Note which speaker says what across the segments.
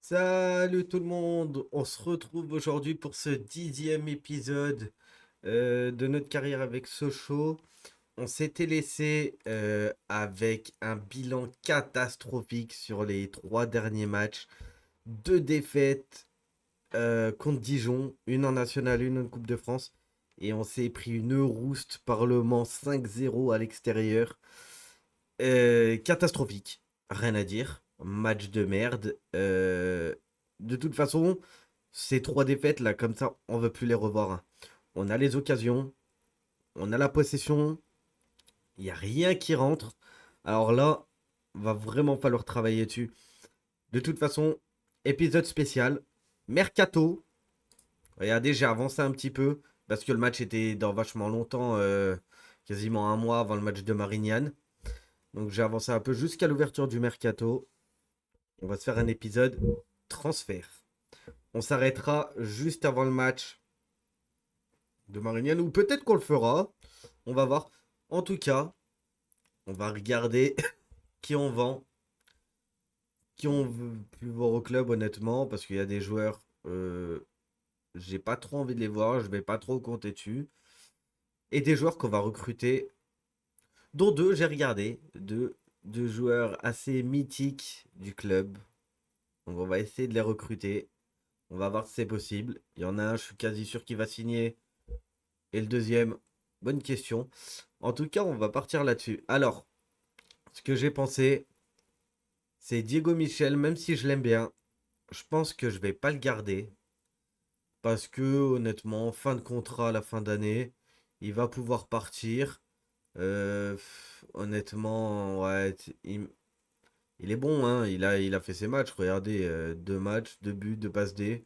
Speaker 1: Salut tout le monde, on se retrouve aujourd'hui pour ce 10e épisode de notre carrière avec Sochaux. On s'était laissé avec un bilan catastrophique sur les 3 derniers matchs. 2 défaites contre Dijon, une en nationale, une en Coupe de France. Et on s'est pris une rouste par Le Mans 5-0 à l'extérieur. Catastrophique, rien à dire. Match de merde. De toute façon, ces 3 défaites là, comme ça, on veut plus les revoir, hein. On a les occasions, on a la possession, il n'y a rien qui rentre. Alors là, va vraiment falloir travailler dessus. De toute façon, épisode spécial, Mercato. Regardez, j'ai avancé un petit peu parce que le match était dans vachement longtemps, quasiment un mois avant le match de Marignane. Donc j'ai avancé un peu jusqu'à l'ouverture du mercato. On va se faire un épisode transfert. On s'arrêtera juste avant le match de Marignane, ou peut-être qu'on le fera. On va voir. En tout cas, on va regarder qui on vend, qui on veut plus voir au club, honnêtement, parce qu'il y a des joueurs, j'ai pas trop envie de les voir, je vais pas trop compter dessus. Et des joueurs qu'on va recruter, dont deux, j'ai regardé, deux joueurs assez mythiques du club. Donc on va essayer de les recruter. On va voir si c'est possible. Il y en a un, je suis quasi sûr qu'il va signer. Et le deuxième, bonne question. En tout cas, on va partir là-dessus. Alors, ce que j'ai pensé, c'est Diego Michel, même si je l'aime bien, je pense que je vais pas le garder. Parce que, honnêtement, fin de contrat à la fin d'année, il va pouvoir partir. Honnêtement, ouais, il est bon, hein. Il a fait ses matchs. Regardez, 2 matchs, 2 buts, 2 passes D.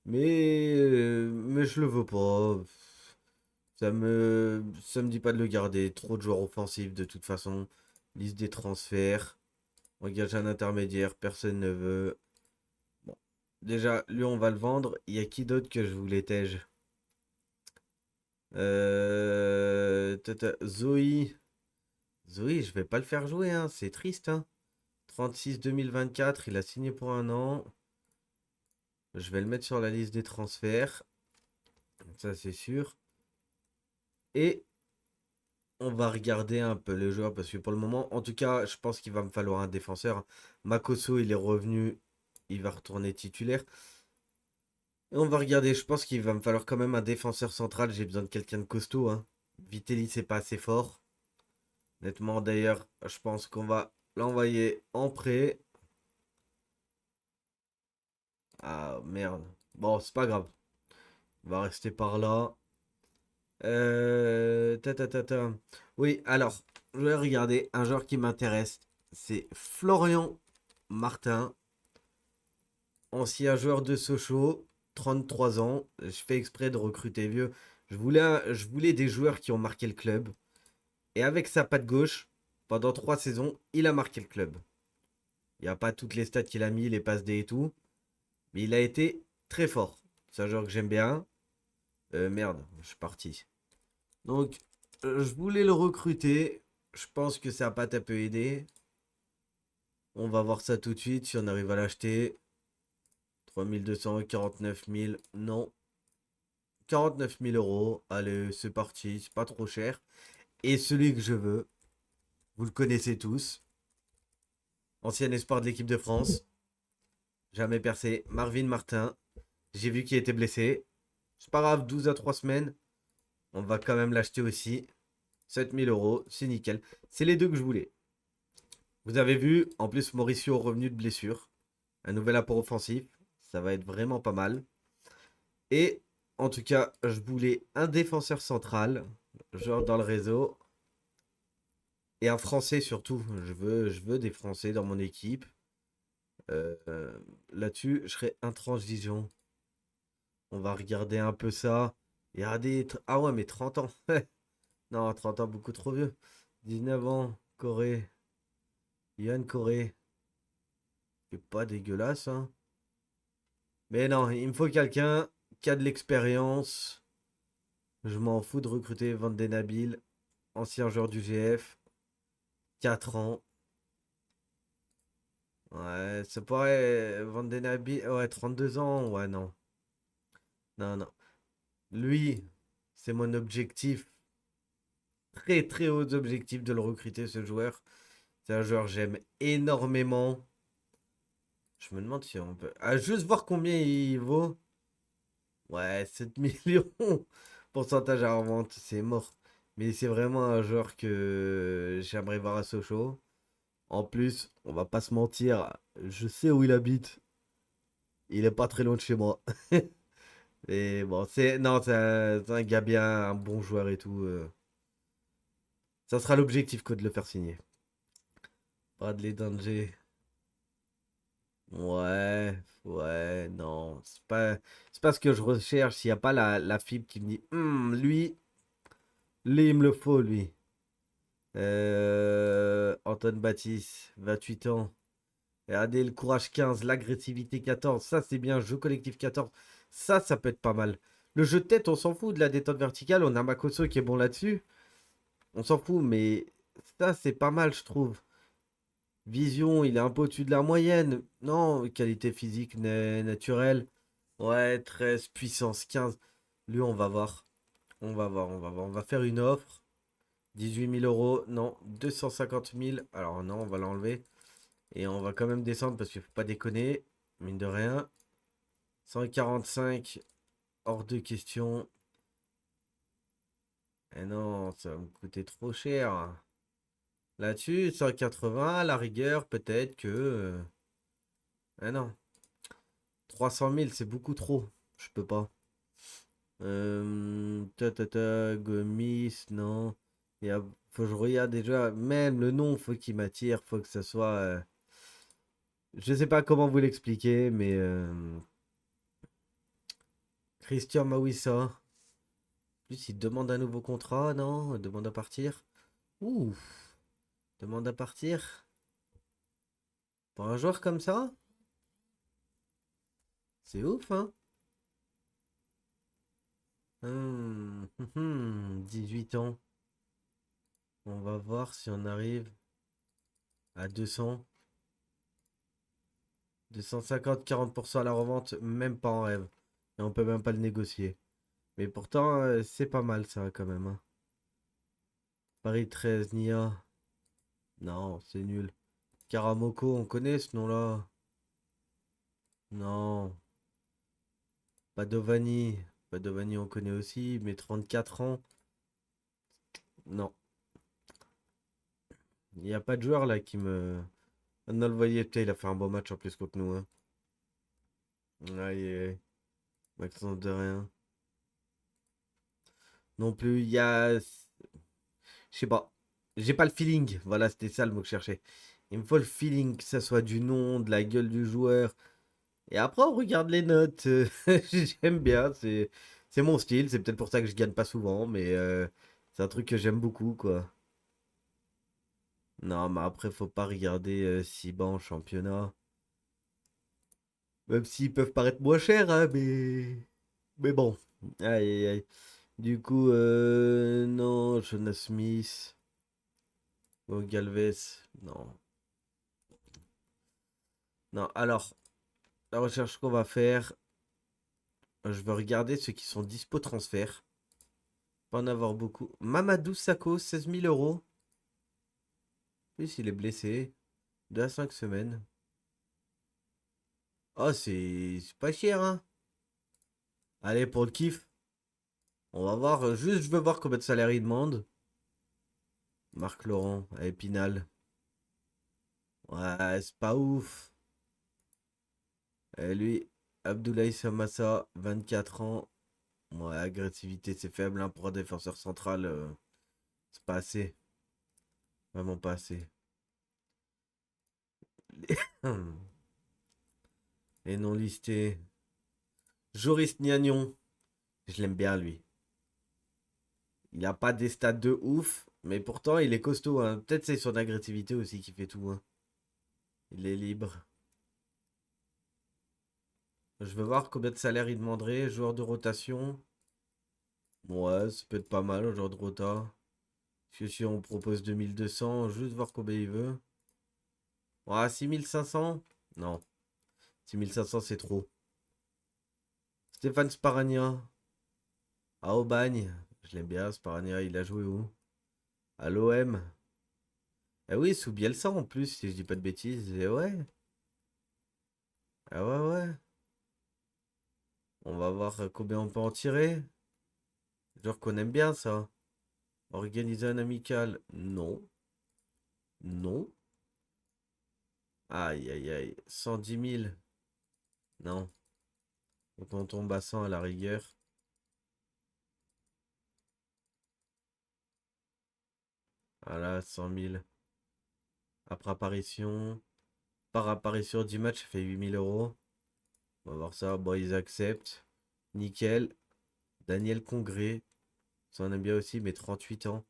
Speaker 1: Mais je le veux pas. Ça me dit pas de le garder. Trop de joueurs offensifs de toute façon. Liste des transferts. Engage un intermédiaire. Personne ne veut. Bon. Déjà, lui, on va le vendre. Il y a qui d'autre que je voulais tège? Zoé. Zoé, je vais pas le faire jouer, hein. C'est triste, hein. 36 2024. Il a signé pour un an. Je vais le mettre sur la liste des transferts. Ça, c'est sûr. Et on va regarder un peu les joueurs parce que pour le moment, en tout cas, je pense qu'il va me falloir un défenseur. Makoso, il est revenu, il va retourner titulaire. Et on va regarder, je pense qu'il va me falloir quand même un défenseur central. J'ai besoin de quelqu'un de costaud, hein. Vitelli, c'est pas assez fort. Honnêtement, d'ailleurs, je pense qu'on va l'envoyer en prêt. Ah merde. Bon, c'est pas grave. On va rester par là. Ta, ta, ta, ta. Oui, alors, je vais regarder un joueur qui m'intéresse. C'est Florian Martin, ancien joueur de Sochaux, 33 ans. Je fais exprès de recruter vieux. Je voulais des joueurs qui ont marqué le club. Et avec sa patte gauche, pendant 3 saisons, il a marqué le club. Il n'y a pas toutes les stats qu'il a mis, les passes D et tout. Mais il a été très fort. C'est un joueur que j'aime bien. Merde, je suis parti. Donc, je voulais le recruter. Je pense que sa patte peut aider. On va voir ça tout de suite si on arrive à l'acheter. 3200, 49 000, non. 49 000 euros. Allez, c'est parti, c'est pas trop cher. Et celui que je veux, vous le connaissez tous. Ancien espoir de l'équipe de France. Jamais percé. Marvin Martin. J'ai vu qu'il était blessé. C'est pas grave, 12 à 3 semaines. On va quand même l'acheter aussi. 7 000 euros, c'est nickel. C'est les deux que je voulais. Vous avez vu, en plus, Mauricio revenu de blessure. Un nouvel apport offensif. Ça va être vraiment pas mal. Et en tout cas, je voulais un défenseur central, genre dans le réseau. Et un Français surtout. Je veux des Français dans mon équipe. Là-dessus, je serais intransigeant. On va regarder un peu ça. Il y a des. Ah ouais, mais 30 ans. Non, 30 ans, beaucoup trop vieux. 19 ans, Corée. Yann Corée. C'est pas dégueulasse, hein. Mais non, il me faut quelqu'un qui a de l'expérience. Je m'en fous de recruter Van Den Nabil, ancien joueur du GF. 4 ans. Ouais, ça pourrait. Vandenabi. Ouais, 32 ans. Ouais, non. Non, non. Lui, c'est mon objectif. Très, très haut objectif de le recruter, ce joueur. C'est un joueur que j'aime énormément. Je me demande si on peut. Ah, juste voir combien il vaut. Ouais, 7 millions. Pourcentage à revente, c'est mort. Mais c'est vraiment un joueur que j'aimerais voir à Sochaux. En plus, on va pas se mentir, je sais où il habite. Il est pas très loin de chez moi. Et bon, c'est non, c'est un gars bien, un bon joueur et tout. Ça sera l'objectif que de le faire signer. Bradley Danger. Ouais, ouais, non. C'est pas ce que je recherche. S'il n'y a pas la fibre qui me dit, lui, il me le faut, lui. Antoine Baptiste, 28 ans. Regardez le courage 15, l'agressivité 14. Ça, c'est bien. Jeu collectif 14. Ça peut être pas mal. Le jeu de tête, on s'en fout de la détente verticale. On a Makoso qui est bon là-dessus. On s'en fout, mais ça, c'est pas mal, je trouve. Vision, il est un peu au-dessus de la moyenne. Non, qualité physique naturelle. Ouais, 13, puissance 15. Lui, on va voir. On va voir, on va voir. On va faire une offre. 18 000 euros. Non, 250 000. Alors non, on va l'enlever. Et on va quand même descendre parce qu'il faut pas déconner. Mine de rien. 145, hors de question. Eh non, ça va me coûter trop cher. Là-dessus, 180, à la rigueur, peut-être que. Eh non. 300 000, c'est beaucoup trop. Je peux pas. Gomis, non. Faut que je regarde déjà. Même le nom, faut qu'il m'attire. Faut que ça soit. Je sais pas comment vous l'expliquer, mais. Christian Mawissa. Plus, il demande un nouveau contrat, non? Il demande à partir. Ouh, demande à partir. Pour un joueur comme ça? C'est ouf, hein? 18 ans. On va voir si on arrive à 200. 250, 40% à la revente, même pas en rêve. Et on peut même pas le négocier. Mais pourtant, c'est pas mal ça quand même, hein. Paris 13, Nia. Non, c'est nul. Karamoko, on connaît ce nom-là? Non. Padovani. Padovani, on connaît aussi, mais 34 ans. Non. Il n'y a pas de joueur là qui me. On a le voyait, putain, il a fait un bon match en plus contre nous, hein. Aïe, aïe, aïe. Maxence de rien. Non plus, il y a. Je sais pas. J'ai pas le feeling. Voilà, c'était ça le mot que je cherchais. Il me faut le feeling, que ça soit du nom, de la gueule du joueur. Et après, on regarde les notes. J'aime bien. C'est mon style. C'est peut-être pour ça que je gagne pas souvent, mais c'est un truc que j'aime beaucoup, quoi. Non, mais après, faut pas regarder si bas en championnat. Même s'ils peuvent paraître moins chers, hein, mais. Mais bon. Aïe, aïe, aïe. Du coup, non, Jonas Smith. Oh, Galvez. Non. Non, alors, la recherche qu'on va faire, je vais regarder ceux qui sont dispo transfert. Pas en avoir beaucoup. Mamadou Sakho, 16 000 euros. Plus il est blessé. 2 à 5 semaines. Oh, c'est pas cher, hein. Allez, pour le kiff. On va voir. Juste, je veux voir combien de salaire il demande. Marc Laurent, à Épinal. Ouais, c'est pas ouf. Et lui, Abdoulaye Samassa, 24 ans. Ouais, agressivité, c'est faible, hein, pour un défenseur central. C'est pas assez. Vraiment pas assez. Et non listé. Joris Gnagnon. Je l'aime bien, lui. Il a pas des stats de ouf, mais pourtant, il est costaud, hein. Peut-être c'est son agressivité aussi qui fait tout, hein. Il est libre. Je veux voir combien de salaire il demanderait. Joueur de rotation. Ouais, ça peut être pas mal, un joueur de rota. Parce que si on propose 2200, juste voir combien il veut. Ah, 6500? Non. 6500, c'est trop. Stéphane Sparagna. À Aubagne. Je l'aime bien, Sparagna. Il a joué où? À l'OM. Ah oui, sous Bielsa en plus, si je dis pas de bêtises. Et ouais. Ah ouais, ouais. On va voir combien on peut en tirer. Genre qu'on aime bien ça. Organiser un amical. Non. Non. Aïe, aïe, aïe. 110 000. Non. Donc on tombe à 100 à la rigueur. Voilà, 100 000. Après apparition. Par apparition 10 matchs, ça fait 8 000 euros. On va voir ça. Bon, ils acceptent. Nickel. Daniel Congré. Ça on aime bien aussi, mais 38 ans.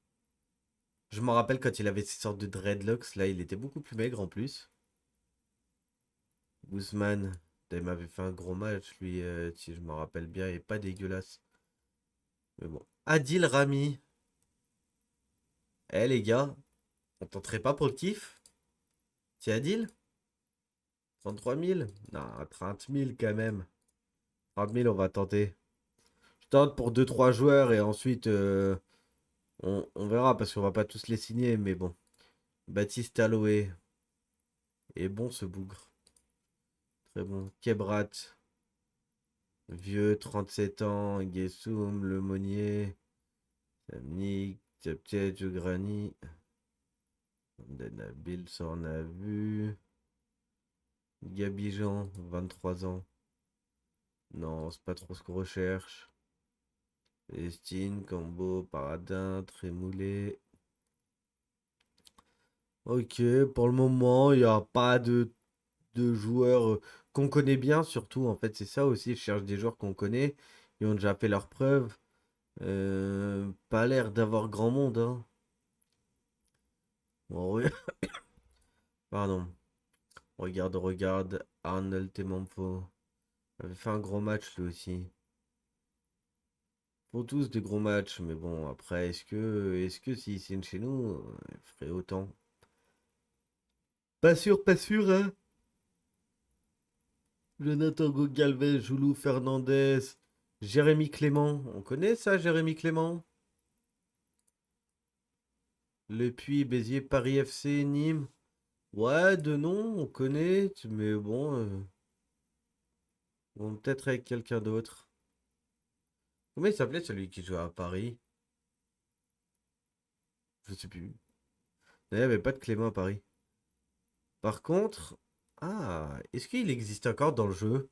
Speaker 1: Je me rappelle quand il avait ces sortes de dreadlocks. Là, il était beaucoup plus maigre en plus. Guzman. Il m'avait fait un gros match, lui, si je me rappelle bien. Et pas dégueulasse. Mais bon. Adil Rami. Eh les gars, on tenterait pas pour le kiff? C'est Adil? 33 000? Non, 30 000 quand même. 30 000, on va tenter. Je tente pour deux trois joueurs et ensuite on verra parce qu'on va pas tous les signer. Mais bon. Baptiste Aloé. Et bon ce bougre. Très bon. Kebrat. Vieux, 37 ans. Guessoum, Lemonnier. Samnik. Tcheptche, Jograni. Nabil, ça on a vu. Gabijan, 23 ans. Non, c'est pas trop ce qu'on recherche. Estine, Cambo, Paradin, Trémoulé. Ok, pour le moment, il n'y a pas de joueurs qu'on connaît bien, surtout. En fait, c'est ça aussi. Je cherche des joueurs qu'on connaît. Ils ont déjà fait leurs preuves. Pas l'air d'avoir grand monde, hein. Bon, pardon. Regarde, regarde. Arnold Temampo. Il avait fait un gros match lui aussi. Font tous des gros matchs, mais bon, après, est-ce que s'ils signent chez nous, ils feraient autant? Pas sûr, hein? Jonathan Galvez, Joulou Fernandez, Jérémy Clément. On connaît ça, Jérémy Clément? Le Puy, Béziers, Paris FC, Nîmes. Ouais, de nom, on connaît, mais bon, bon, peut-être avec quelqu'un d'autre. Comment il s'appelait celui qui jouait à Paris? Je sais plus. Il n'y avait pas de Clément à Paris. Par contre, ah, est-ce qu'il existe encore dans le jeu?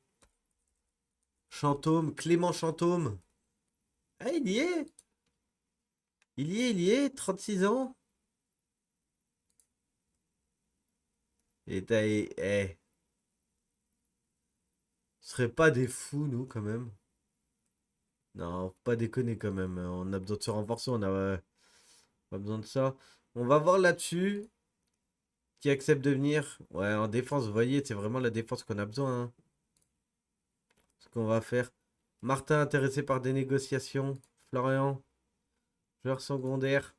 Speaker 1: Chantôme, Clément Chantôme. Ah, il y est! Il y est, 36 ans. Et t'as. Eh, ce serait pas des fous, nous, quand même. Non, faut pas déconner quand même. On a besoin de se renforcer, on a pas besoin de ça. On va voir là-dessus. Qui accepte de venir. Ouais, en défense, vous voyez, c'est vraiment la défense qu'on a besoin, hein. Ce qu'on va faire. Martin intéressé par des négociations. Florian, joueur secondaire.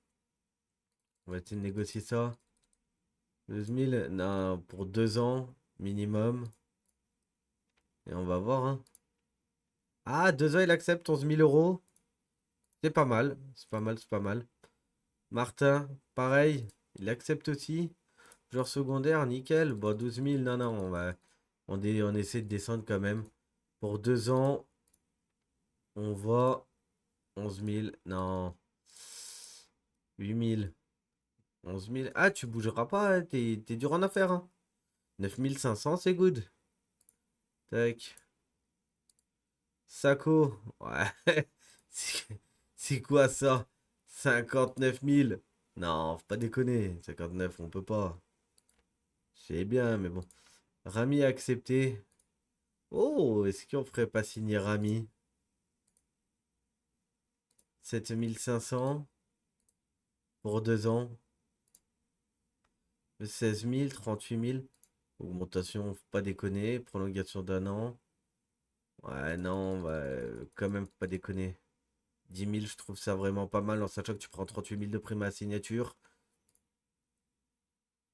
Speaker 1: On va essayer de négocier ça. 12 000, non, pour 2 ans minimum. Et on va voir, hein. Ah, 2 ans, il accepte 11 000 euros. C'est pas mal. C'est pas mal, c'est pas mal. Martin, pareil. Il accepte aussi. Joueur secondaire, nickel. Bon, 12 000, non, non, on essaie de descendre quand même. Pour 2 ans, on va 11 000. Non. 8 000. 11 000. Ah, tu bougeras pas, hein, t'es dur en affaires, hein. 9 500, c'est good. Tac. Sako. Ouais. C'est c'est quoi ça? 59 000. Non, faut pas déconner. 59, on peut pas. C'est bien, mais bon. Rami a accepté. Oh, est-ce qu'on ferait pas signer Rami? 7 500 pour 2 ans. 16 000, 38 000. Augmentation, faut pas déconner. Prolongation d'1 an. Ouais, non, bah, quand même, faut pas déconner. 10 000, je trouve ça vraiment pas mal en sachant que tu prends 38 000 de prime à la signature.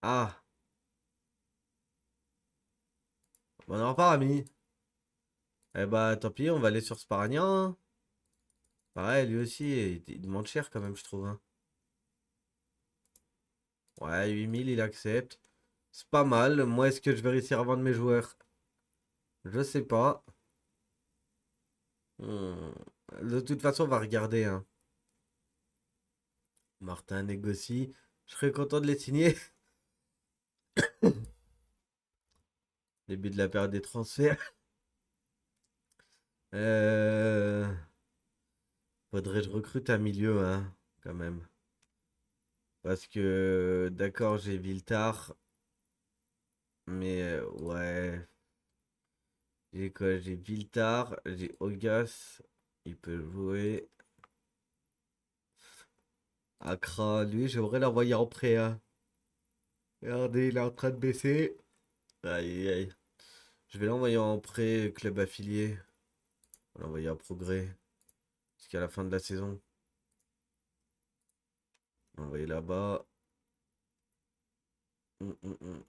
Speaker 1: Ah, Bon, on en repart, ami. Eh bah, tant pis, on va aller sur Sparagnan, hein. Pareil, lui aussi, il demande cher quand même, je trouve, hein. Ouais, 8000, il accepte. C'est pas mal. Moi, est-ce que je vais réussir à vendre mes joueurs? Je sais pas. Hmm. De toute façon, on va regarder, hein. Martin négocie. Je serais content de les signer. Début de la période des transferts. Euh... Faudrait que je recrute un milieu, hein, quand même. Parce que, d'accord, j'ai Viltard. Mais, ouais. J'ai quoi? J'ai Viltard. J'ai Ogas. Il peut jouer. Accra, lui, j'aimerais l'envoyer en prêt, hein. Regardez, il est en train de baisser. Aïe, aïe, aïe. Je vais l'envoyer en prêt, club affilié. On va l'envoyer à Progrès. Jusqu'à la fin de la saison. On va l'envoyer là-bas. Hum.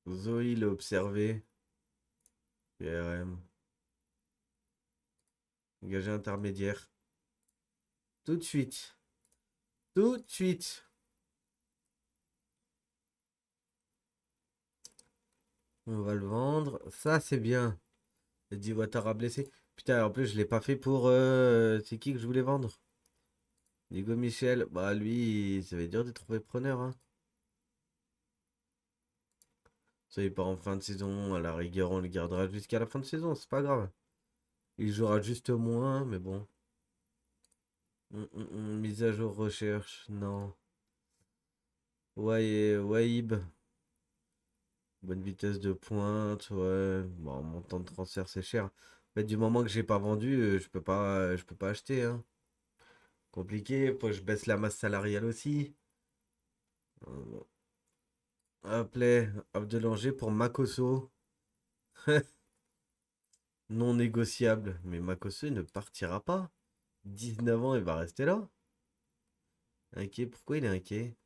Speaker 1: Zoé l'a observé. PRM. Engagé intermédiaire. Tout de suite. Tout de suite. On va le vendre. Ça, c'est bien. J'ai dit Ouattara blessé. Putain, en plus, je l'ai pas fait pour. C'est qui que je voulais vendre? Diego Michel. Bah, lui, ça va être dur de trouver preneur, hein. Ça, il part en fin de saison. À la rigueur, on le gardera jusqu'à la fin de saison. C'est pas grave. Il jouera juste moins, mais bon. Mise à jour recherche. Non. Ouais, Waib. Bonne vitesse de pointe. Ouais. Bon, mon temps de transfert, c'est cher. En fait, du moment que j'ai pas vendu, je peux pas acheter, hein. Compliqué. Faut que je baisse la masse salariale aussi. Euh, Appelez Abdelanger pour Makosso. Non négociable. Mais Makosso, il ne partira pas. 19 ans, il va rester là. Inquiet, pourquoi il est inquiet?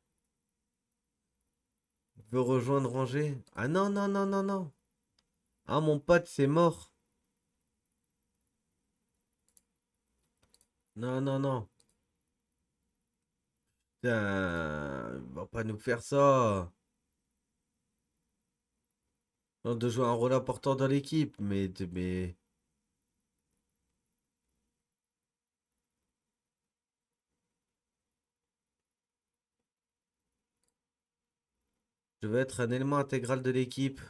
Speaker 1: Il veut rejoindre Angers? Ah non, non, non, non, non. Ah, mon pote, c'est mort. Non, non, non. Putain, il va pas nous faire ça. Non, de jouer un rôle important dans l'équipe, mais je veux être un élément intégral de l'équipe.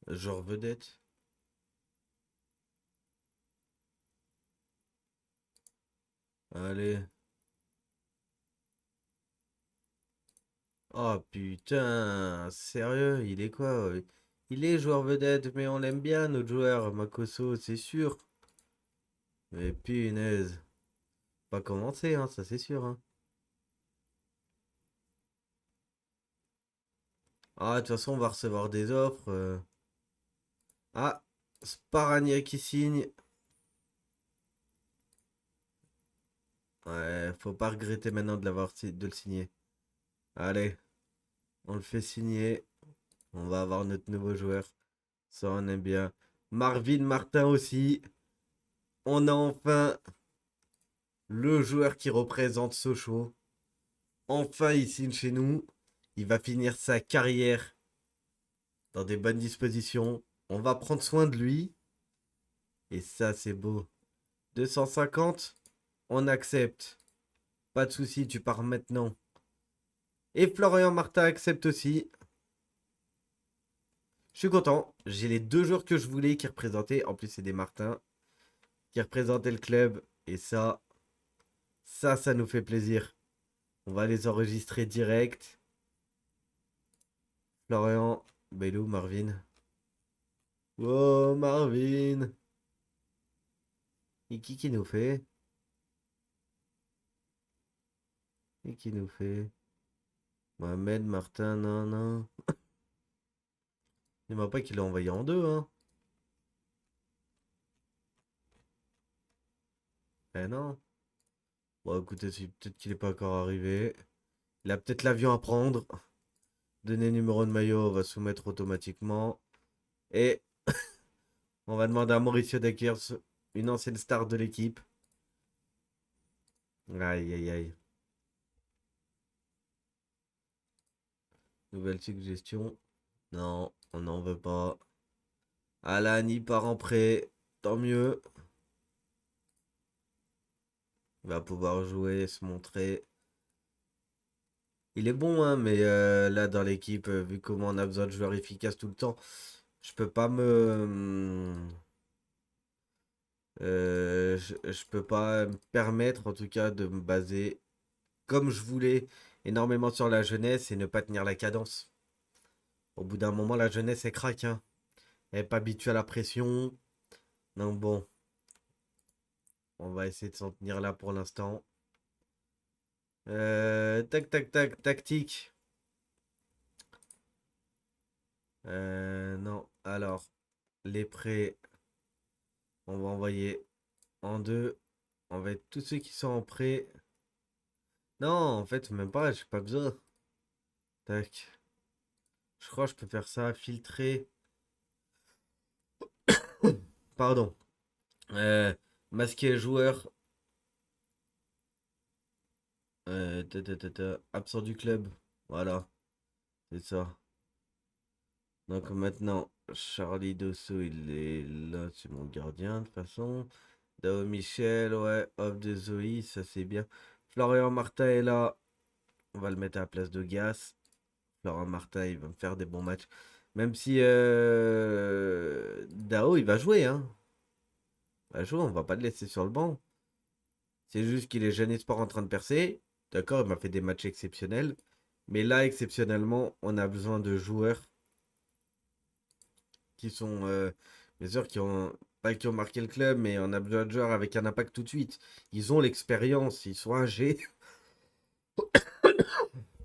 Speaker 1: Genre vedette. Allez. Oh putain, sérieux, il est quoi? Il est joueur vedette, mais on l'aime bien, notre joueur, Makosso, c'est sûr. Mais punaise. Pas commencer, hein, ça c'est sûr, hein. Ah, de toute façon, on va recevoir des offres. Ah, Sparagna qui signe. Ouais, faut pas regretter maintenant de le signer. Allez, on le fait signer. On va avoir notre nouveau joueur. Ça, on aime bien. Marvin Martin aussi. On a enfin le joueur qui représente Sochaux. Enfin, il signe chez nous. Il va finir sa carrière dans des bonnes dispositions. On va prendre soin de lui. Et ça, c'est beau. 250, on accepte. Pas de souci, tu pars maintenant. Et Florian Martin accepte aussi. Je suis content. J'ai les deux joueurs que je voulais qui représentaient. En plus, c'est des Martins qui représentaient le club. Et ça nous fait plaisir. On va les enregistrer direct. Florian, Belou, Marvin. Oh, Marvin. Et qui nous fait? Et qui nous fait? Mohamed, Martin, non, non. Il m'a pas qu'il l'a envoyé en deux, hein. Eh non. Bon, écoutez, peut-être qu'il est pas encore arrivé. Il a peut-être l'avion à prendre. Donner numéro de maillot, on va soumettre automatiquement. Et on va demander à Mauricio Deckers, une ancienne star de l'équipe. Aïe, aïe, aïe. Nouvelle suggestion. Non, on n'en veut pas. Alan, part en prêt. Tant mieux. Il va pouvoir jouer, se montrer. Il est bon, hein, mais là, dans l'équipe, vu comment on a besoin de joueurs efficaces tout le temps, je peux pas je peux pas me permettre, en tout cas, de me baser comme je voulais énormément sur la jeunesse et ne pas tenir la cadence. Au bout d'un moment, la jeunesse, elle craque, hein. Elle n'est pas habituée à la pression. Donc bon, on va essayer de s'en tenir là pour l'instant. Tac, tac, tac, tactique. Non, alors, les prêts, on va envoyer en deux. On va être tous ceux qui sont en prêt. Non, en fait, même pas, j'ai pas besoin. Tac. Je crois que je peux faire ça, filtrer. Pardon. Euh, Masquer les joueurs. Absent du club. Voilà, c'est ça. Donc maintenant, Charlie Dosso, il est là, c'est mon gardien de toute façon. Dao Michel, ouais, off de Zoé, ça c'est bien. Florian Martin est là, on va le mettre à la place de Gas. Florian Martin, il va me faire des bons matchs. Même si Dao, il va jouer, hein. Il va jouer, on va pas le laisser sur le banc. C'est juste qu'il est jeune espoir en train de percer. D'accord, il m'a fait des matchs exceptionnels. Mais là, exceptionnellement, on a besoin de joueurs qui sont, bien sûr, qui ont, pas qui ont marqué le club, mais on a besoin de joueurs avec un impact tout de suite. Ils ont l'expérience, ils sont âgés.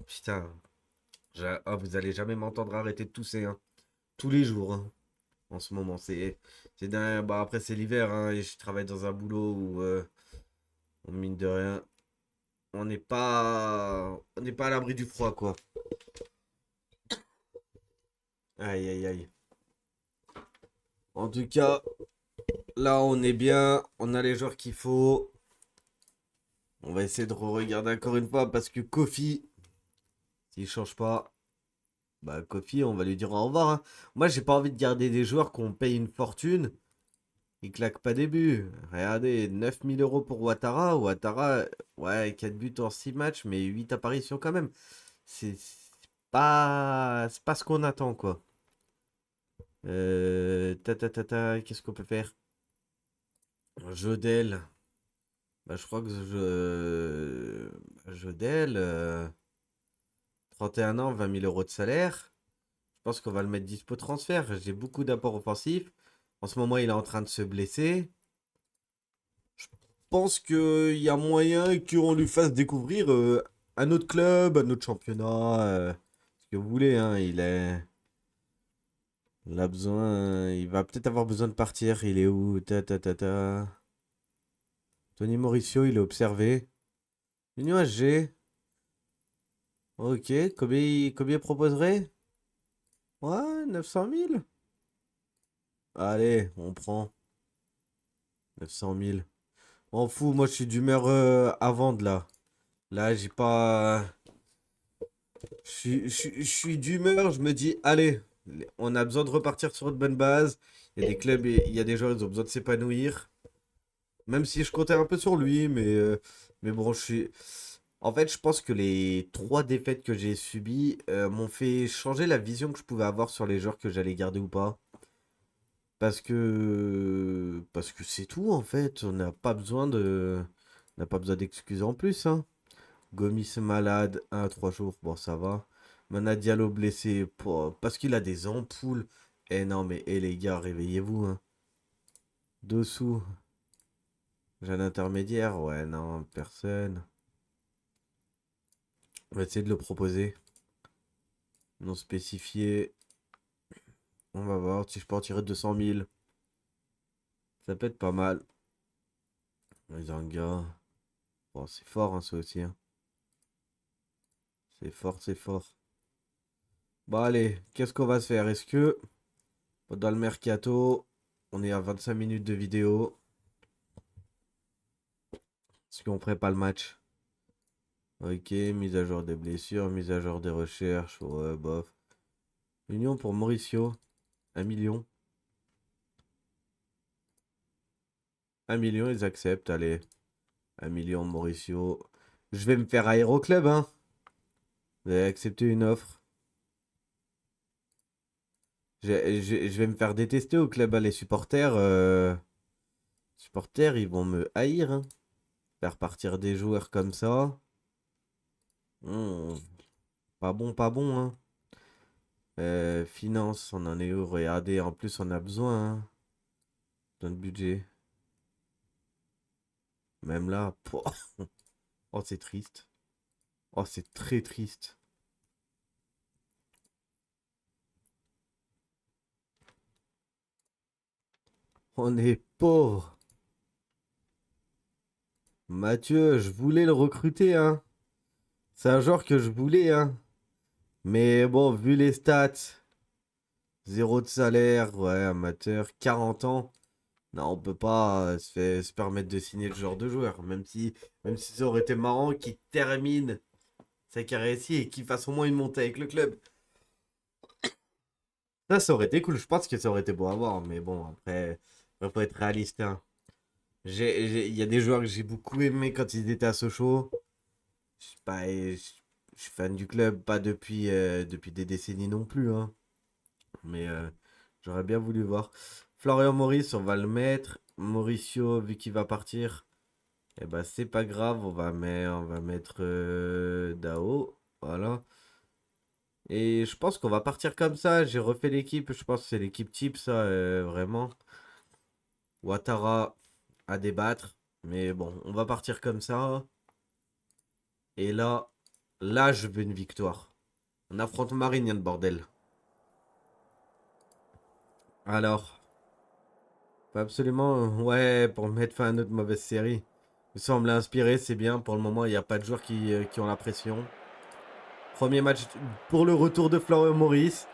Speaker 1: Putain, ah, vous allez jamais m'entendre arrêter de tousser, hein. Tous les jours, hein, en ce moment. Bah, après, c'est l'hiver, hein, et je travaille dans un boulot où, mine de rien, on n'est pas à l'abri du froid, quoi. Aïe, aïe, aïe. En tout cas, là, on est bien, on a les joueurs qu'il faut. On va essayer de regarder encore une fois parce que Kofi, s'il change pas, bah Kofi, on va lui dire au revoir, hein. Moi, j'ai pas envie de garder des joueurs qu'on paye une fortune. Ils claquent pas des buts. Regardez, 9 000 € pour Ouattara. Ouattara, ouais, 4 buts en 6 matchs, mais 8 apparitions quand même. C'est pas ce qu'on attend, quoi. Qu'est-ce qu'on peut faire? Jodel. Bah, je crois que Jodel, 31 ans, 20 000 € de salaire. Je pense qu'on va le mettre dispo transfert. J'ai beaucoup d'apports offensifs. En ce moment, il est en train de se blesser. Je pense qu'il y a moyen qu'on lui fasse découvrir un autre club, un autre championnat. Ce que vous voulez, hein. Il a besoin. Il va peut-être avoir besoin de partir. Il est où? Tony Mauricio, il est observé. Union SG. Ok. Combien il proposerait? Ouais, 900 000. Allez, on prend 900 000. On fout, moi je suis d'humeur à vendre là. Là, j'ai pas. Je suis d'humeur, je me dis, allez, on a besoin de repartir sur une bonne base. Il y a des clubs, il y a des joueurs, ils ont besoin de s'épanouir. Même si je comptais un peu sur lui, mais bon, je suis. En fait, je pense que les 3 défaites que j'ai subies m'ont fait changer la vision que je pouvais avoir sur les joueurs que j'allais garder ou pas. Parce que c'est tout en fait. On n'a pas besoin d'excuses en plus, hein. Gomis malade, 1 à 3 jours, bon ça va. Mana Diallo blessé parce qu'il a des ampoules. Eh non mais les gars, réveillez-vous, hein. Dessous, jeune intermédiaire, ouais non, personne. On va essayer de le proposer. Non spécifié. On va voir si je peux en tirer 200 000. Ça peut être pas mal. Les gars. Bon, c'est fort, hein, ça aussi, hein. C'est fort, c'est fort. Bon, allez, qu'est-ce qu'on va se faire? Est-ce que, dans le mercato, on est à 25 minutes de vidéo. Est-ce qu'on ferait pas le match? Ok, mise à jour des blessures, mise à jour des recherches. Ouais, bof. Union pour Mauricio. 1 million. 1 million, ils acceptent. Allez. 1 million Mauricio. Je vais me faire Aéroclub, hein. Vous avez accepté une offre. Je vais me faire détester au club, hein. Les supporters. Supporters, ils vont me haïr, hein. Faire partir des joueurs comme ça. Hmm, pas bon, pas bon, hein. Finance, on en est où? Regardez, en plus, on a besoin, hein. Besoin de budget. Même là. Pouah. Oh, c'est triste. Oh, c'est très triste. On est pauvre. Mathieu, je voulais le recruter, hein. C'est un joueur que je voulais, hein. Mais bon, vu les stats, zéro de salaire, ouais, amateur, 40 ans. Non, on peut pas se permettre de signer le genre de joueur. Même si ça aurait été marrant qu'il termine sa carrière ici et qu'il fasse au moins une montée avec le club. Ça aurait été cool. Je pense que ça aurait été beau à voir. Mais bon, après, faut être réaliste, hein. Il y a des joueurs que j'ai beaucoup aimé quand ils étaient à Sochaux. Je suis pas, je suis fan du club, pas depuis des décennies non plus, hein. Mais j'aurais bien voulu voir. Florian Maurice, on va le mettre. Mauricio, vu qu'il va partir, eh ben c'est pas grave, on va mettre Dao. Voilà. Et je pense qu'on va partir comme ça. J'ai refait l'équipe. Je pense que c'est l'équipe type, ça, vraiment. Ouattara à débattre. Mais bon, on va partir comme ça. Et là, je veux une victoire. On affronte Marignane, bordel. Alors, faut absolument, ouais, pour mettre fin à notre mauvaise série. Nous semble inspiré, c'est bien. Pour le moment, il n'y a pas de joueurs qui ont la pression. Premier match pour le retour de Florian Maurice.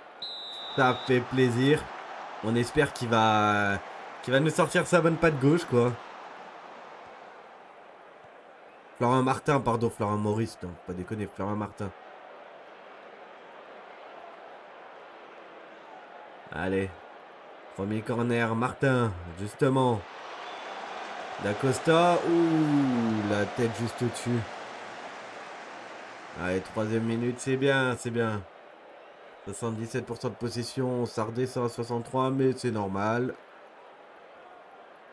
Speaker 1: Ça fait plaisir. On espère qu'il va nous sortir sa bonne patte gauche, quoi. Florian Martin, pardon, Florian Maurice, non, pas déconner, Florian Martin. Allez, premier corner, Martin, justement. D'Acosta, ouh, la tête juste au-dessus. Allez, troisième minute, c'est bien, c'est bien. 77% de possession, ça redescend à 63, mais c'est normal.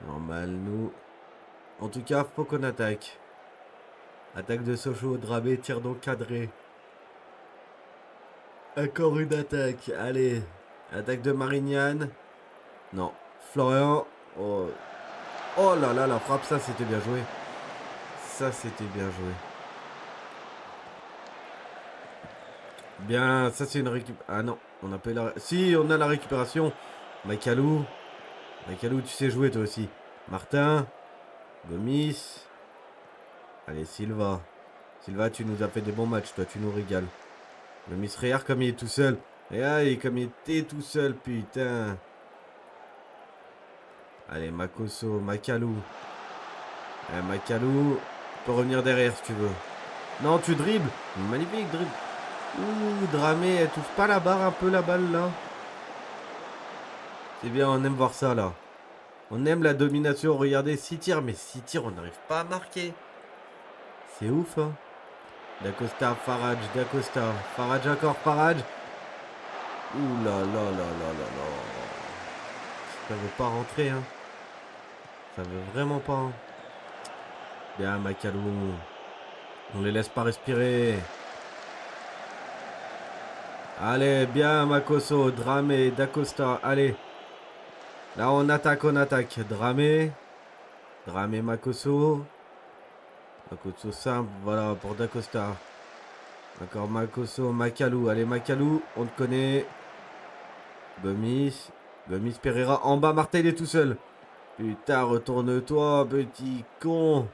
Speaker 1: Normal, nous. En tout cas, faut qu'on attaque. Attaque de Sochaux, Dramé, tir donc cadré. Encore une attaque, allez. Attaque de Marignane. Non. Florian. Oh. Oh là là, la frappe, ça c'était bien joué. Ça c'était bien joué. Bien, ça c'est une récupération. Ah non, on n'a pas eu la... Si, on a la récupération. Makalou. Makalou, tu sais jouer toi aussi. Martin. Gomis. Allez, Silva. Silva, tu nous as fait des bons matchs, toi, tu nous régales. Gomis, regarde comme il est tout seul. Et allez, comme il était tout seul, putain. Allez, Makoso, Makalou. Makalou. Tu peux revenir derrière si tu veux. Non, tu dribbles. Magnifique, dribble. Ouh, Dramé, elle touche pas la barre un peu la balle là. C'est bien, on aime voir ça là. On aime la domination. Regardez, 6 tirs, mais 6 tirs, on n'arrive pas à marquer. C'est ouf, hein. D'Acosta, Farage, D'Acosta. Farage encore, Farage. Ouh là là là là là là. Ça veut pas rentrer, hein. Ça veut vraiment pas, hein. Bien, Makalou. On les laisse pas respirer. Allez, bien, Makoso, Dramé, D'Acosta. Allez. Là, on attaque, on attaque. Dramé. Dramé, Makoso. Makoso simple, voilà, pour D'Acosta. Encore Makoso, Makalou. Allez, Makalou, on te connaît. Gomis. Gomis, Pereira. En bas, Martel est tout seul. Putain, retourne-toi, petit con.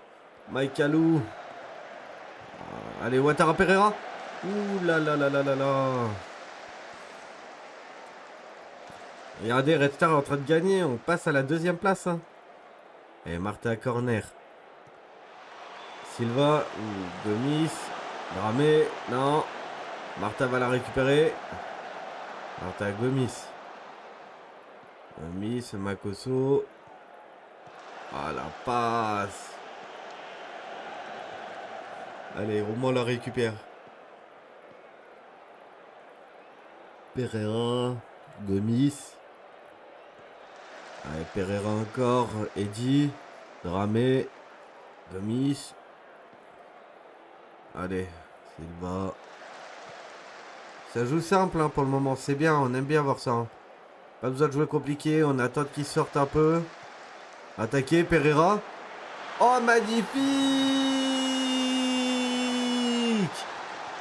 Speaker 1: Makalou. Allez, Ouattara, Pereira. Ouh là là là là là là. Regardez, Red Star est en train de gagner. On passe à la deuxième place. Hein. Et Martha corner. Silva ou Gomis. Dramé. Non. Martha va la récupérer. Martha Gomis. Gomis, Makoso. Ah la passe. Allez, Roman la récupère. Pereira. Gomis. Allez, Pereira encore. Eddy. Dramé. Gomis. Allez, Silva. Ça joue simple hein, pour le moment, c'est bien, on aime bien voir ça. Hein. Pas besoin de jouer compliqué, on attend qu'il sorte un peu. Attaquer, Pereira. Oh, magnifique!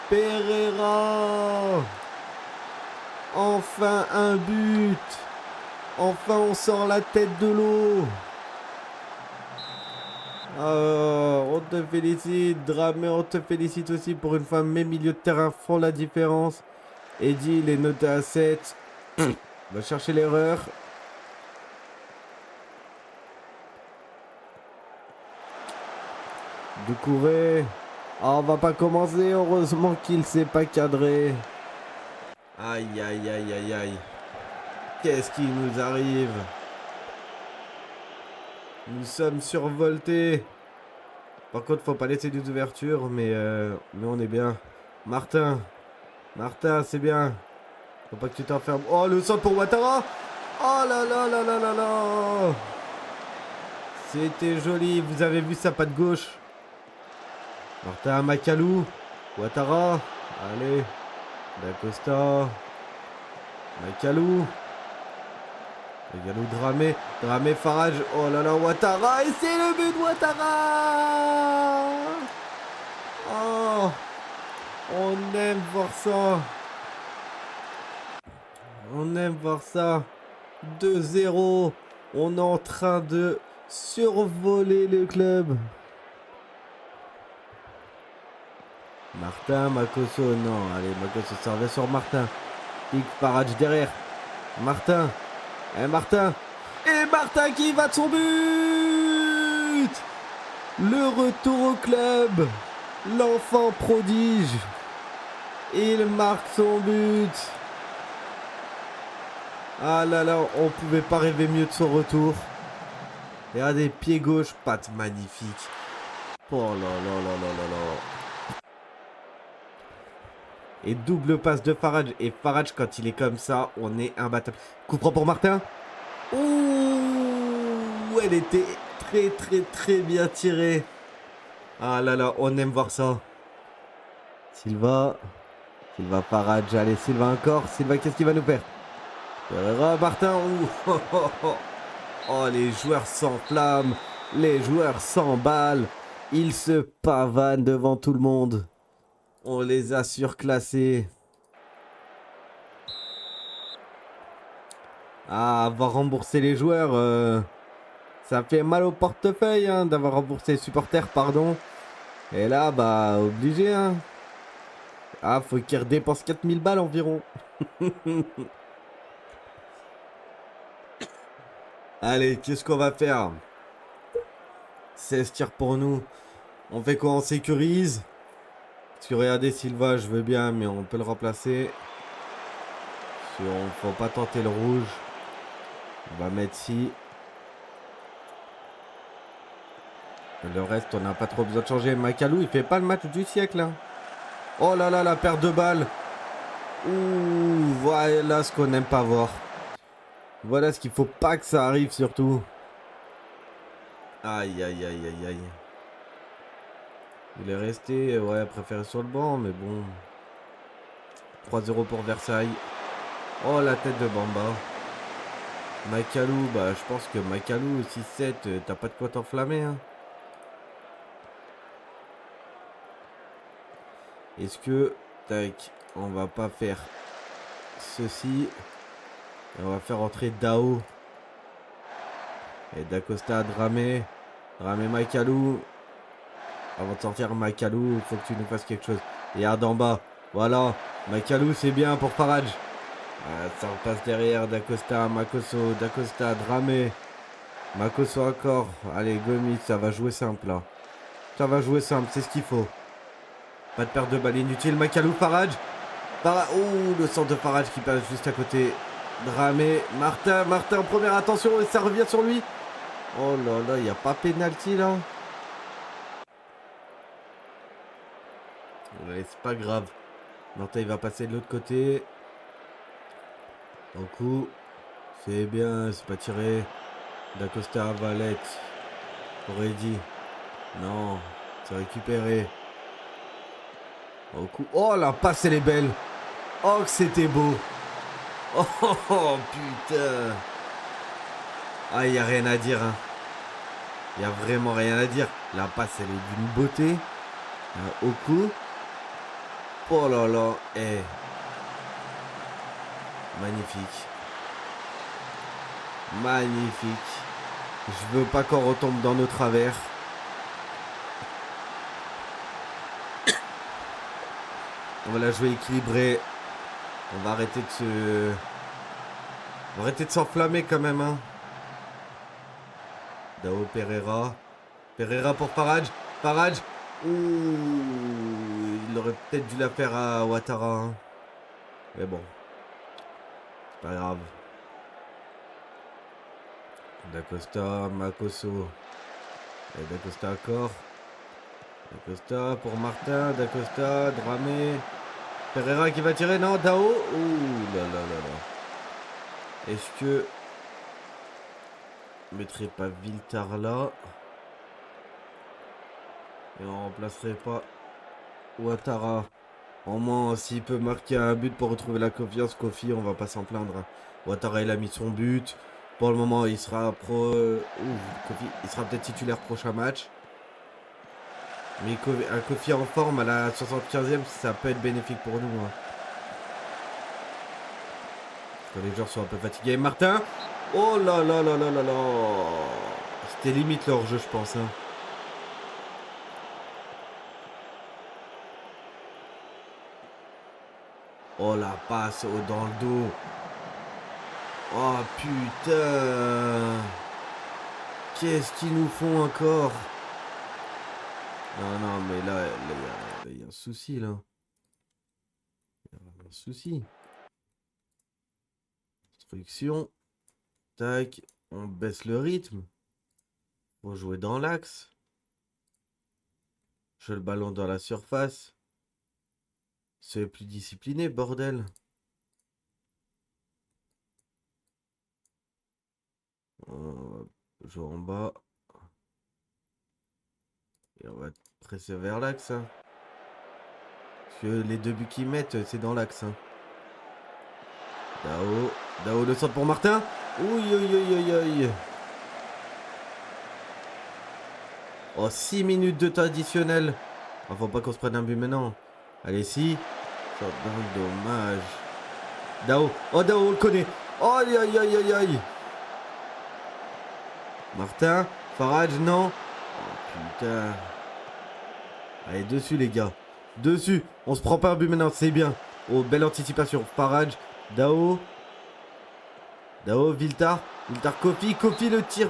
Speaker 1: Pereira! Enfin un but! Enfin on sort la tête de l'eau! On te félicite, Dramé, on te félicite aussi pour une fois. Mes milieux de terrain font la différence. Eddy, il est noté à 7. On va chercher l'erreur. Doucouré. Ah, on va pas commencer. Heureusement qu'il s'est pas cadré. Aïe, aïe, aïe, aïe, aïe. Qu'est-ce qui nous arrive? Nous sommes survoltés. Par contre, faut pas laisser des ouvertures, mais on est bien. Martin, c'est bien. Faut pas que tu t'enfermes. Oh, le centre pour Ouattara. Oh là là là là là là. C'était joli. Vous avez vu sa patte gauche. Martin, Makalou. Ouattara. Allez. D'Acosta. Makalou. Makalou, Dramé. Dramé, Farage. Oh là là, Ouattara. Et c'est le but de Ouattara. Oh. On aime voir ça. On aime voir ça. 2-0. On est en train de survoler le club. Martin, Makoso. Non, allez, Makoso servait sur Martin. Big Farage derrière. Martin. Et Martin. Et Martin qui va de son but. Le retour au club. L'enfant prodige. Il marque son but. Ah là là, on pouvait pas rêver mieux de son retour. Regardez, pied gauche, patte magnifique. Oh là là là là là là. Et double passe de Farage. Et Farage, quand il est comme ça, on est imbattable. Coup franc pour Martin. Ouh, elle était très très très bien tirée. Ah là là, on aime voir ça. Silva. Silva, Farage. Allez, Silva encore. Silva, qu'est-ce qu'il va nous faire? Pereira, Martin. Oh, oh, oh. Oh, les joueurs s'enflamment. Les joueurs s'emballent. Ils se pavanent devant tout le monde. On les a surclassés. Ah, avoir remboursé les joueurs, ça fait mal au portefeuille hein, d'avoir remboursé les supporters, pardon. Et là, bah, obligé. Hein. Ah, faut qu'ils redépensent 4000 balles environ. Allez, qu'est-ce qu'on va faire? 16 tirs pour nous. On fait quoi? On sécurise? Parce que regardez, Silva, je veux bien, mais on peut le remplacer. Faut pas tenter le rouge. On va mettre ci. Le reste, on n'a pas trop besoin de changer. Makalou, il fait pas le match du siècle. Hein. Oh là là, la perte de balles. Ouh, voilà ce qu'on n'aime pas voir. Voilà ce qu'il faut pas que ça arrive surtout. Aïe, aïe, aïe, aïe, aïe. Il est resté, ouais, préféré sur le banc, mais bon. 3-0 pour Versailles. Oh, la tête de Bamba. Makalou, bah je pense que Makalou 6-7, t'as pas de quoi t'enflammer. Hein. Est-ce que, tac, on va pas faire ceci. Et on va faire entrer Dao. Et D'Acosta, Dramé. Dramé, Makalou. Avant de sortir Makalou, il faut que tu nous fasses quelque chose. Et Ardamba. Voilà. Macalou, c'est bien pour Farage. Ça repasse derrière. Dacosta, Makoso, Dacosta, Dramé. Makoso encore. Allez, Gomis, ça va jouer simple là. Ça va jouer simple, c'est ce qu'il faut. Pas de perte de balle inutile. Macalou, Farage. Oh, le centre de Farage qui passe juste à côté. Dramé. Martin, première attention et ça revient sur lui. Oh là là, il n'y a pas pénalty là. Ouais, c'est pas grave. Martin, il va passer de l'autre côté. Au coup. C'est bien, c'est pas tiré. Dacosta, Valette. Aurait dit. Non, c'est récupéré. Au coup. Oh, la passe, elle est belle. Oh, que c'était beau. Oh, oh, oh, putain. Ah, il n'y a rien à dire. Hein. Il n'y a vraiment rien à dire. La passe, elle est d'une beauté. Au coup. Oh là là. Eh. Magnifique. Magnifique. Je veux pas qu'on retombe dans nos travers. On va la jouer équilibrée. On va arrêter de se... On va arrêter de s'enflammer quand même. Hein. Dao Pereira. Pereira pour Farage. Farage. Ouh. Il aurait peut-être dû la faire à Ouattara. Hein. Mais bon. C'est pas grave. Dacosta, Makoso. Et Dacosta encore. Dacosta pour Martin. Dacosta, Dramé. Pereira qui va tirer. Non, Dao. Ouh là là là là. Est-ce que... Je mettrai pas Viltar là. Et on remplacerait pas Ouattara. Au moins, s'il peut marquer un but pour retrouver la confiance, Kofi, on va pas s'en plaindre. Hein. Ouattara, il a mis son but. Pour le moment, il sera Kofi, il sera peut-être titulaire prochain match. Mais un Kofi en forme à la 75e, ça peut être bénéfique pour nous. Hein. Quand les joueurs sont un peu fatigués. Martin. Oh là là là là là là. C'était limite leur jeu, je pense. Hein. Oh la passe dans le dos. Oh putain. Qu'est-ce qu'ils nous font encore? Non, non, mais là, il y a un souci, là. Il y a un souci. Instruction. Tac. On baisse le rythme. Faut jouer dans l'axe. Je le ballon dans la surface. C'est plus discipliné, bordel. On va jouer en bas. Et on va presser vers l'axe. Hein. Parce que les deux buts qu'ils mettent, c'est dans l'axe. Hein. Dao, le centre pour Martin. Ouïe, ouïe, ouïe, ouïe, ouïe. Oh, 6 minutes de temps additionnel. Oh, faut pas qu'on se prenne un but maintenant. Allez, si. Ça dommage. Dao. Oh, Dao, on le connaît. Oh, aïe, aïe, aïe, aïe, aïe. Martin. Farage, non. Oh, putain. Allez, dessus, les gars. Dessus. On se prend pas un but maintenant, c'est bien. Oh, belle anticipation. Farage. Dao. Dao, Viltar. Viltar, Kofi. Kofi, le tir.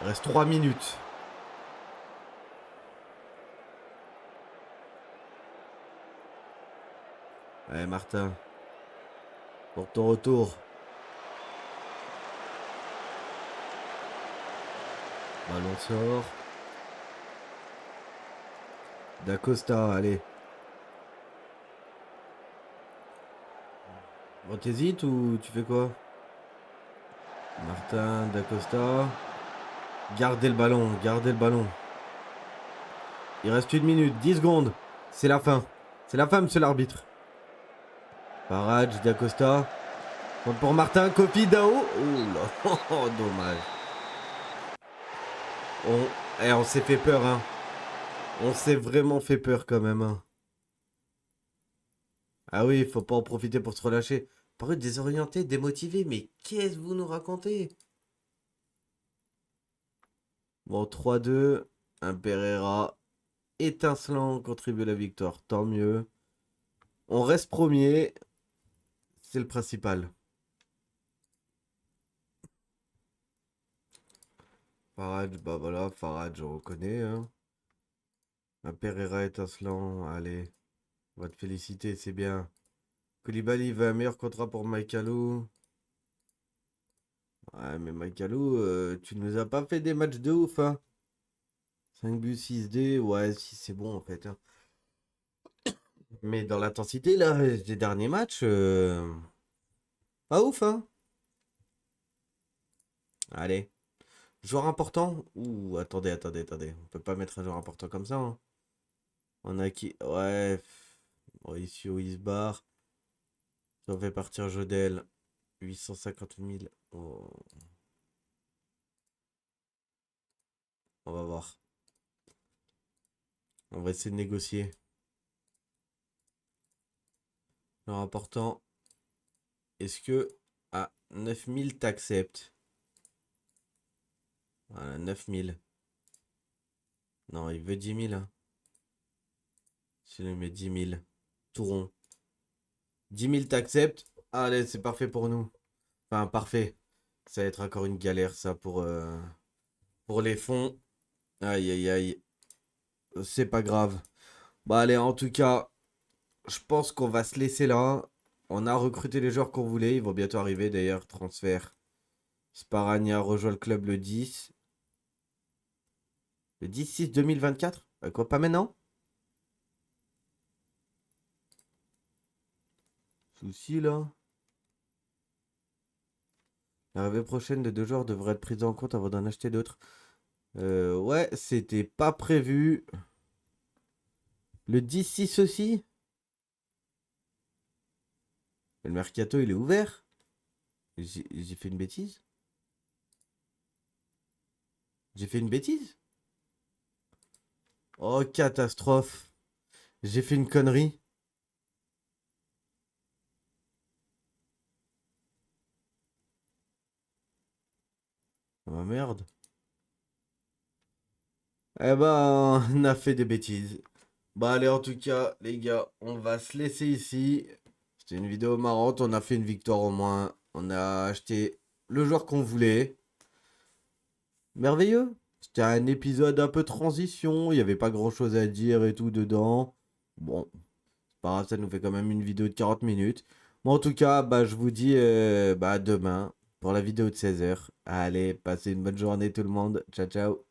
Speaker 1: Il reste 3 minutes. Allez, Martin. Pour ton retour. Ballon sort. Dacosta, allez. Bon, t'hésites ou tu fais quoi? Martin, Dacosta. Gardez le ballon, gardez le ballon. Il reste 1 minute, 10 secondes. C'est la fin. C'est la fin, monsieur l'arbitre. Farage, Dacosta. Compte pour Martin, Kofi, Dao. Oh là, oh, dommage. On s'est fait peur, hein. On s'est vraiment fait peur quand même, hein. Ah oui, faut pas en profiter pour se relâcher. Par eux, désorienté, démotivé, mais qu'est-ce que vous nous racontez? Bon, 3-2, un Pereira. étincelant contribue à la victoire. Tant mieux. On reste premier. C'est le principal. Farad, bah voilà, Farad, je reconnais. Hein. Un Pereira étincelant. Allez, on va te féliciter, c'est bien. Koulibaly veut un meilleur contrat pour Mike Alou. Ouais, mais Mike Alou, tu nous as pas fait des matchs de ouf, hein. 5 buts, 6D, ouais, si c'est bon en fait. Hein. Mais dans l'intensité, là, des derniers matchs, pas ouf, hein. Allez. Joueur important? Ouh, attendez. On peut pas mettre un joueur important comme ça, hein. On a qui? Ouais. Mauricio Isbar. Si on fait partir Jodel. 850 000. Oh, on va voir. On va essayer de négocier. Joueur important. Est-ce que à 9000 t'acceptes? Voilà, 9000. Non, il veut 10 000. Hein. Si on lui met 10 000. Tout rond. 10 000 t'acceptes? Allez, c'est parfait pour nous. Enfin, parfait. Ça va être encore une galère, ça, pour les fonds. Aïe, aïe, aïe. C'est pas grave. Bah, allez, en tout cas, je pense qu'on va se laisser là. On a recruté les joueurs qu'on voulait. Ils vont bientôt arriver, d'ailleurs. Transfert. Sparagna rejoint le club le 10. Le 10-6-2024? Quoi, pas maintenant? Souci, là. L'arrivée prochaine de 2 joueurs devrait être prise en compte avant d'en acheter d'autres. Ouais, c'était pas prévu. Le 10-6 aussi? Le mercato, il est ouvert? J'ai fait une bêtise? J'ai fait une bêtise? Oh, catastrophe. J'ai fait une connerie. Oh merde. Eh ben, on a fait des bêtises. Bah allez, en tout cas, les gars, on va se laisser ici. C'était une vidéo marrante. On a fait une victoire au moins. On a acheté le joueur qu'on voulait. Merveilleux. C'était un épisode un peu transition. Il n'y avait pas grand-chose à dire et tout dedans. Bon, c'est pas grave, ça nous fait quand même une vidéo de 40 minutes. Bon, en tout cas, bah, je vous dis bah, à demain pour la vidéo de 16 h. Allez, passez une bonne journée tout le monde. Ciao, ciao.